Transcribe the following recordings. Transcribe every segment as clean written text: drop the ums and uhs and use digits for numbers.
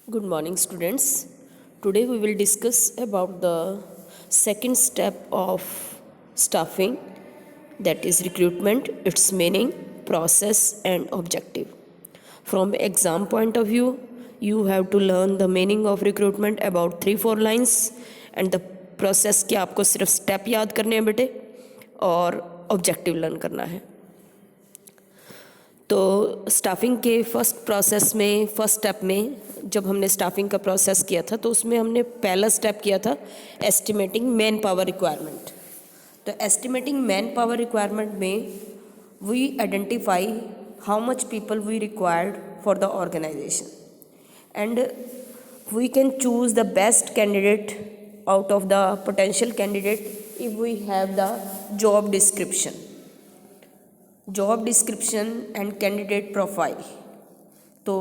Good morning, students. Today we will discuss about the second step of staffing, that is recruitment, its meaning, process, and objective. From exam point of view, you have to learn the meaning of recruitment about 3-4 lines and the process के आपको सिर्फ step याद करने हैं बेटे और objective learn करना है. तो स्टाफिंग के फर्स्ट स्टेप में जब हमने स्टाफिंग का प्रोसेस किया था तो उसमें हमने पहला स्टेप किया था एस्टिमेटिंग मैन पावर रिक्वायरमेंट. तो एस्टिमेटिंग मैन पावर रिक्वायरमेंट में we identify how much people we required for the organisation and we can choose the best candidate out of the potential candidate if we have the job description and candidate profile. तो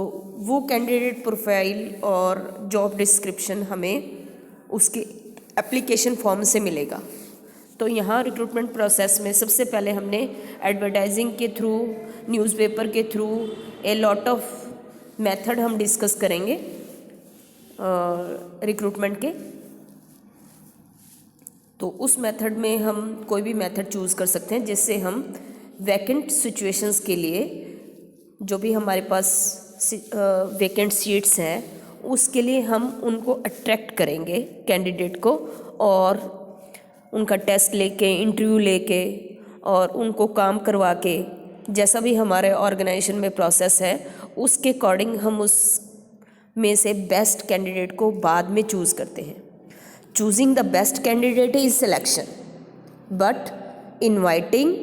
वो candidate profile और job description हमें उसके application form से मिलेगा. तो यहाँ recruitment process में सबसे पहले हमने एडवर्टाइजिंग के थ्रू, न्यूज़पेपर के through, a lot of method हम डिस्कस करेंगे रिक्रूटमेंट के. तो उस मेथड में हम कोई भी मेथड चूज़ कर सकते हैं जिससे हम वैकेंट सिचुएशंस के लिए जो भी हमारे पास वैकेंट सीट्स हैं उसके लिए हम उनको अट्रैक्ट करेंगे कैंडिडेट को और उनका टेस्ट लेके, इंटरव्यू लेके और उनको काम करवा के जैसा भी हमारे ऑर्गेनाइजेशन में प्रोसेस है उसके अकॉर्डिंग हम उस में से बेस्ट कैंडिडेट को बाद में चूज़ करते हैं. Choosing the best candidate is selection, but inviting,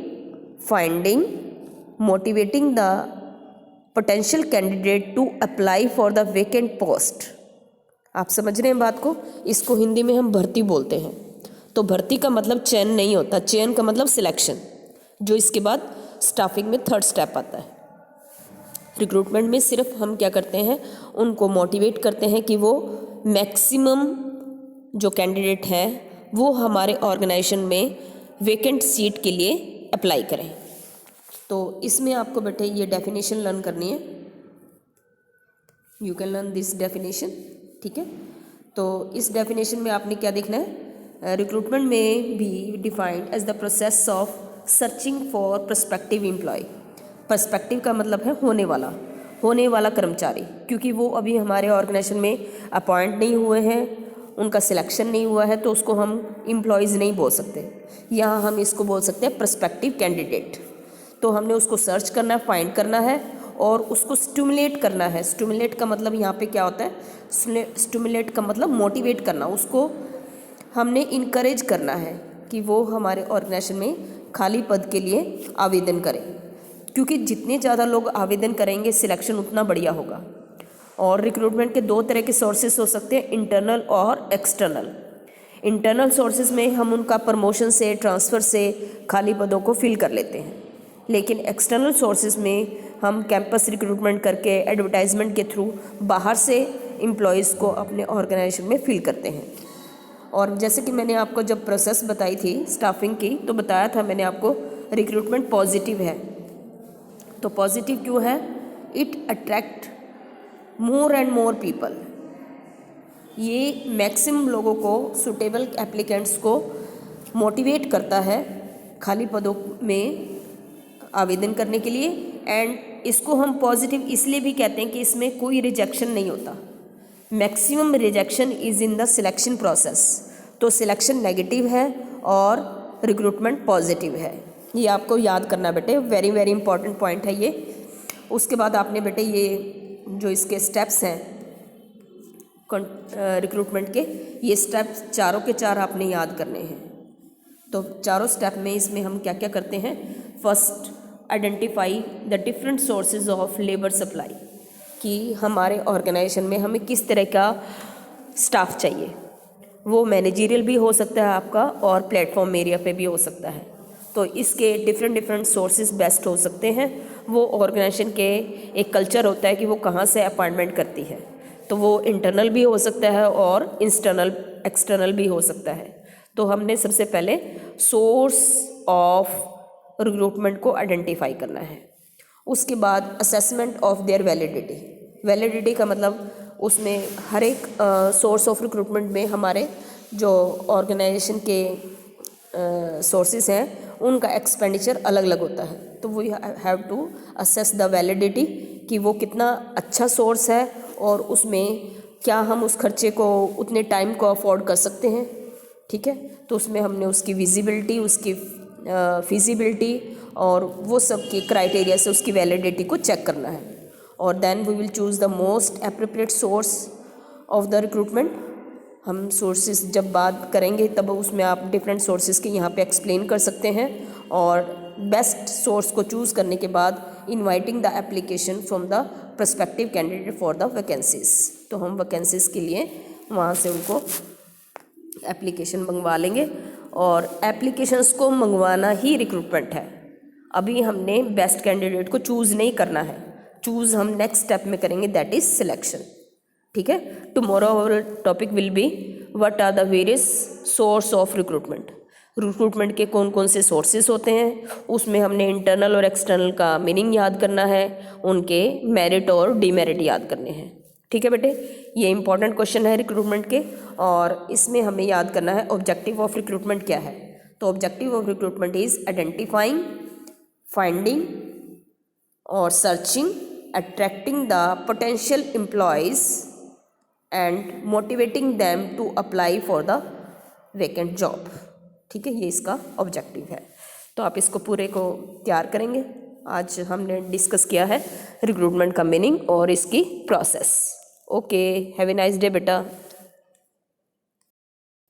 finding, motivating the potential candidate to apply for the vacant post. आप समझ रहे हैं बात को? इसको हिंदी में हम भर्ती बोलते हैं. तो भर्ती का मतलब चयन नहीं होता, चयन का मतलब सिलेक्शन, जो इसके बाद स्टाफिंग में थर्ड स्टेप आता है. रिक्रूटमेंट में सिर्फ हम क्या करते हैं, उनको मोटिवेट करते हैं कि वो मैक्सिमम जो कैंडिडेट हैं वो हमारे ऑर्गेनाइजेशन में वेकेंट सीट के लिए अप्लाई करें. तो इसमें आपको बेटे ये डेफिनेशन लर्न करनी है. You can learn this definition. ठीक है. तो इस डेफिनेशन में आपने क्या देखना है, रिक्रूटमेंट में भी defined as the process of searching for prospective employ. Perspective का मतलब है होने वाला कर्मचारी, क्योंकि वो अभी हमारे ऑर्गेनाइजेशन में अपॉइंट नहीं हुए हैं, उनका सिलेक्शन नहीं हुआ है, तो उसको हम एम्प्लॉयज़ नहीं बोल सकते. यहाँ हम इसको बोल सकते हैं प्रोस्पेक्टिव कैंडिडेट. तो हमने उसको सर्च करना है, फाइंड करना है और उसको स्टिमुलेट करना है. स्टिमुलेट का मतलब यहाँ पे क्या होता है, स्टिमुलेट का मतलब मोटिवेट करना. उसको हमने इनकरेज करना है कि वो हमारे ऑर्गेनाइजेशन में खाली पद के लिए आवेदन करें, क्योंकि जितने ज़्यादा लोग आवेदन करेंगे सिलेक्शन उतना बढ़िया होगा. और रिक्रूटमेंट के 2 तरह के सोर्सेज हो सकते हैं, इंटरनल और एक्सटर्नल. इंटरनल सोर्सेज में हम उनका प्रमोशन से, ट्रांसफ़र से खाली पदों को फिल कर लेते हैं. लेकिन एक्सटर्नल सोर्सेज में हम कैंपस रिक्रूटमेंट करके, एडवर्टाइजमेंट के थ्रू बाहर से एम्प्लॉयज़ को अपने ऑर्गेनाइजेशन में फिल करते हैं. और जैसे कि मैंने आपको जब प्रोसेस बताई थी स्टाफिंग की, तो बताया था मैंने आपको रिक्रूटमेंट पॉजिटिव है. तो पॉजिटिव क्यों है, it attract more and more people. ये मैक्सिमम लोगों को, सुटेबल एप्लीकेंट्स को मोटिवेट करता है खाली पदों में आवेदन करने के लिए. एंड इसको हम पॉजिटिव इसलिए भी कहते हैं कि इसमें कोई रिजेक्शन नहीं होता. Maximum rejection is in the selection process. तो सिलेक्शन नेगेटिव है और रिक्रूटमेंट पॉजिटिव है. ये आपको याद करना बेटे, वेरी वेरी इंपॉर्टेंट पॉइंट है ये. उसके बाद आपने बेटे ये जो इसके स्टेप्स हैं रिक्रूटमेंट के, ये स्टेप्स चारों के चार आपने याद करने हैं. तो चारों स्टेप में इसमें हम क्या क्या करते हैं, first identify the different sources of labour supply, कि हमारे ऑर्गेनाइजेशन में हमें किस तरह का स्टाफ चाहिए. वो मैनेजरियल भी हो सकता है आपका और प्लेटफॉर्म एरिया पे भी हो सकता है. तो इसके डिफरेंट सोर्सेज बेस्ट हो सकते हैं. वो ऑर्गेनाइजेशन के एक कल्चर होता है कि वो कहाँ से अपॉइंटमेंट करती है, तो वो इंटरनल भी हो सकता है और एक्सटर्नल भी हो सकता है. तो हमने सबसे पहले सोर्स ऑफ रिक्रूटमेंट को आइडेंटिफाई करना है. उसके बाद assessment of their validity. Validity का मतलब उसमें हर एक सोर्स ऑफ रिक्रूटमेंट में हमारे जो ऑर्गेनाइजेशन के सोर्सेज हैं उनका एक्सपेंडिचर अलग अलग होता है, तो we have to assess the validity कि वो कितना अच्छा सोर्स है और उसमें क्या हम उस खर्चे को उतने टाइम को अफोर्ड कर सकते हैं। ठीक है, तो उसमें हमने उसकी विजिबिलिटी, उसकी फिजिबिलिटी और वो सब के क्राइटेरिया से उसकी वैलिडिटी को चेक करना है, और then we will choose the most appropriate source of the recruitment. हम सोर्सेज जब बात करेंगे तब उसमें आप डिफरेंट सोर्सेज के यहाँ पे एक्सप्लेन कर सकते हैं, और बेस्ट सोर्स को चूज़ करने के बाद inviting the application from the prospective candidate for the vacancies. तो हम वैकेंसीज के लिए वहाँ से उनको एप्लीकेशन मंगवा लेंगे, और एप्लीकेशंस को मंगवाना ही रिक्रूटमेंट है। अभी हमने बेस्ट कैंडिडेट को चूज़ नहीं करना है, चूज़ हम नेक्स्ट स्टेप में करेंगे, दैट इज़ सिलेक्शन। ठीक है, tomorrow our topic will be what are the various source of recruitment. Recruitment के कौन कौन से सोर्सेज होते हैं, उसमें हमने इंटरनल और एक्सटर्नल का मीनिंग याद करना है, उनके मेरिट और डीमेरिट याद करने हैं। ठीक है बेटे, ये इंपॉर्टेंट क्वेश्चन है रिक्रूटमेंट के, और इसमें हमें याद करना है ऑब्जेक्टिव ऑफ रिक्रूटमेंट क्या है। तो objective of recruitment is identifying, finding और searching, attracting the potential employees and motivating them to apply for the vacant job. ठीक है, ये इसका ऑब्जेक्टिव है। तो आप इसको पूरे को तैयार करेंगे। आज हमने डिस्कस किया है रिक्रूटमेंट का मीनिंग और इसकी process. Okay, have a nice day बेटा।